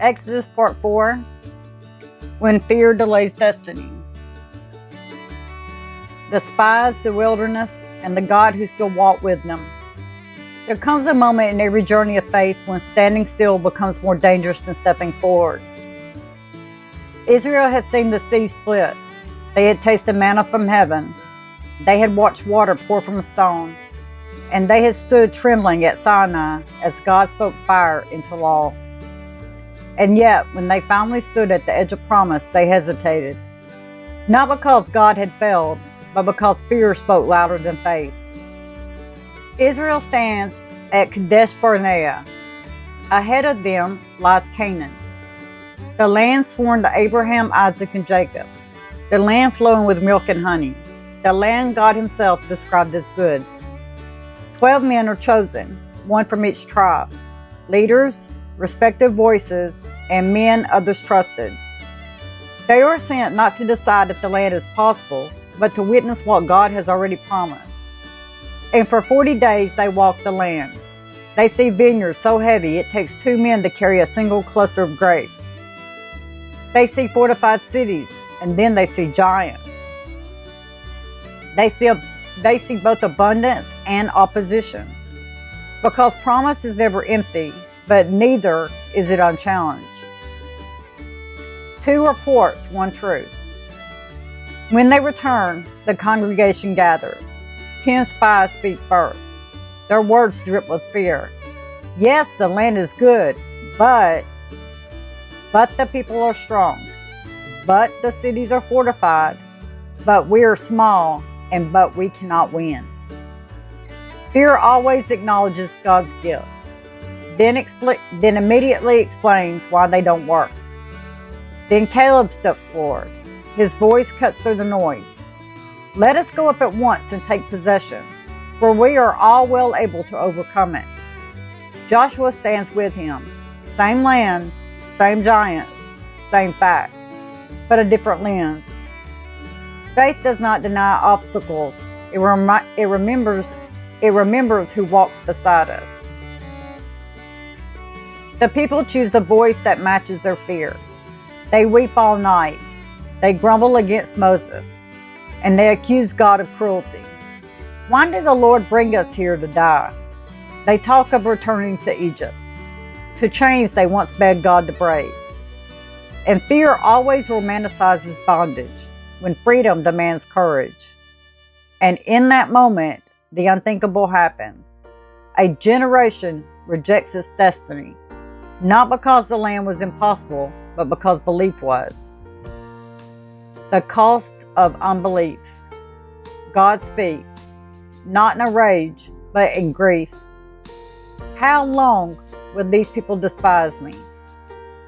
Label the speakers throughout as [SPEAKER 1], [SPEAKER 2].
[SPEAKER 1] Exodus part 4, when fear delays destiny. The spies, the wilderness, and the God who still walked with them. There comes a moment in every journey of faith when standing still becomes more dangerous than stepping forward. Israel had seen the sea split. They had tasted manna from heaven. They had watched water pour from a stone. And they had stood trembling at Sinai as God spoke fire into law. And yet, when they finally stood at the edge of promise, they hesitated. Not because God had failed, but because fear spoke louder than faith. Israel stands at Kadesh Barnea. Ahead of them lies Canaan, the land sworn to Abraham, Isaac, and Jacob, the land flowing with milk and honey, the land God himself described as good. 12 men are chosen, one from each tribe, leaders, respective voices, and men others trusted. They are sent not to decide if the land is possible, but to witness what God has already promised. And for 40 days they walk the land. They see vineyards so heavy it takes 2 men to carry a single cluster of grapes. They see fortified cities, and then they see giants. They see both abundance and opposition. Because promise is never empty, but neither is it unchallenged. 2 reports, 1 truth. When they return, the congregation gathers. 10 spies speak first. Their words drip with fear. Yes, the land is good, but the people are strong. But the cities are fortified. But we are small, but we cannot win. Fear always acknowledges God's gifts. Then immediately explains why they don't work. Then Caleb steps forward. His voice cuts through the noise. Let us go up at once and take possession, for we are all well able to overcome it. Joshua stands with him. Same land, same giants, same facts, but a different lens. Faith does not deny obstacles. It remembers who walks beside us. The people choose a voice that matches their fear. They weep all night. They grumble against Moses, and they accuse God of cruelty. Why did the Lord bring us here to die? They talk of returning to Egypt, to chains they once begged God to break. And fear always romanticizes bondage when freedom demands courage. And in that moment, the unthinkable happens. A generation rejects its destiny, not because the land was impossible, but because belief was. The cost of unbelief. God speaks, not in a rage, but in grief. How long will these people despise me?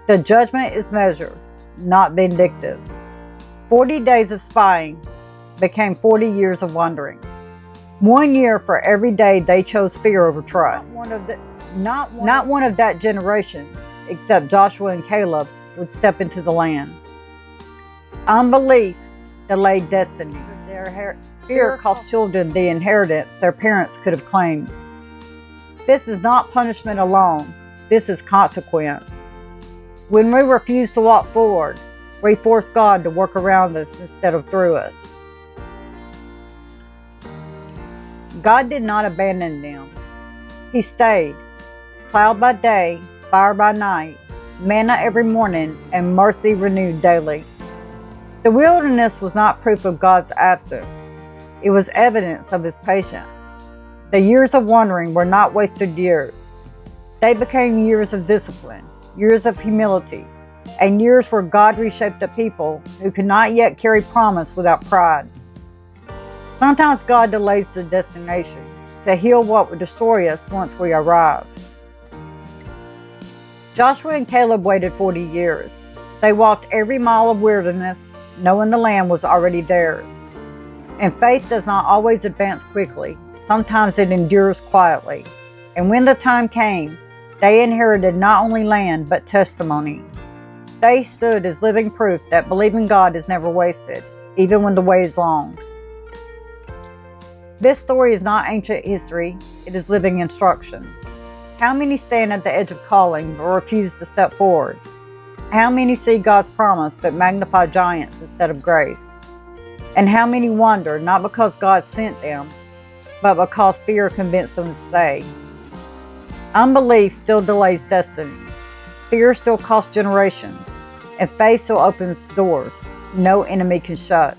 [SPEAKER 1] The judgment is measured, not vindictive. 40 days of spying became 40 years of wandering. 1 year for every day they chose fear over trust. Not one of that generation, except Joshua and Caleb, would step into the land. Unbelief delayed destiny. Their fear cost children the inheritance their parents could have claimed. This is not punishment alone. This is consequence. When we refuse to walk forward, we force God to work around us instead of through us. God did not abandon them. He stayed. Cloud by day, fire by night, manna every morning, and mercy renewed daily. The wilderness was not proof of God's absence. It was evidence of his patience. The years of wandering were not wasted years. They became years of discipline, years of humility, and years where God reshaped a people who could not yet carry promise without pride. Sometimes God delays the destination to heal what would destroy us once we arrive. Joshua and Caleb waited 40 years. They walked every mile of wilderness, knowing the land was already theirs. And faith does not always advance quickly. Sometimes it endures quietly. And when the time came, they inherited not only land, but testimony. They stood as living proof that believing God is never wasted, even when the way is long. This story is not ancient history, it is living instruction. How many stand at the edge of calling but refuse to step forward? How many see God's promise but magnify giants instead of grace? And how many wonder, not because God sent them, but because fear convinced them to stay? Unbelief still delays destiny. Fear still costs generations. And faith still opens doors no enemy can shut.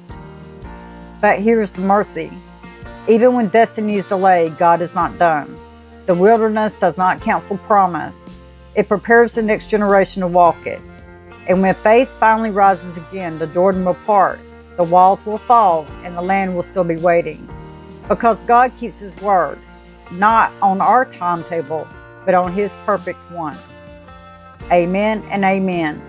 [SPEAKER 1] But here's the mercy. Even when destiny is delayed, God is not done. The wilderness does not cancel promise. It prepares the next generation to walk it. And when faith finally rises again, the Jordan will part, the walls will fall, and the land will still be waiting. Because God keeps His word, not on our timetable, but on His perfect one. Amen and amen.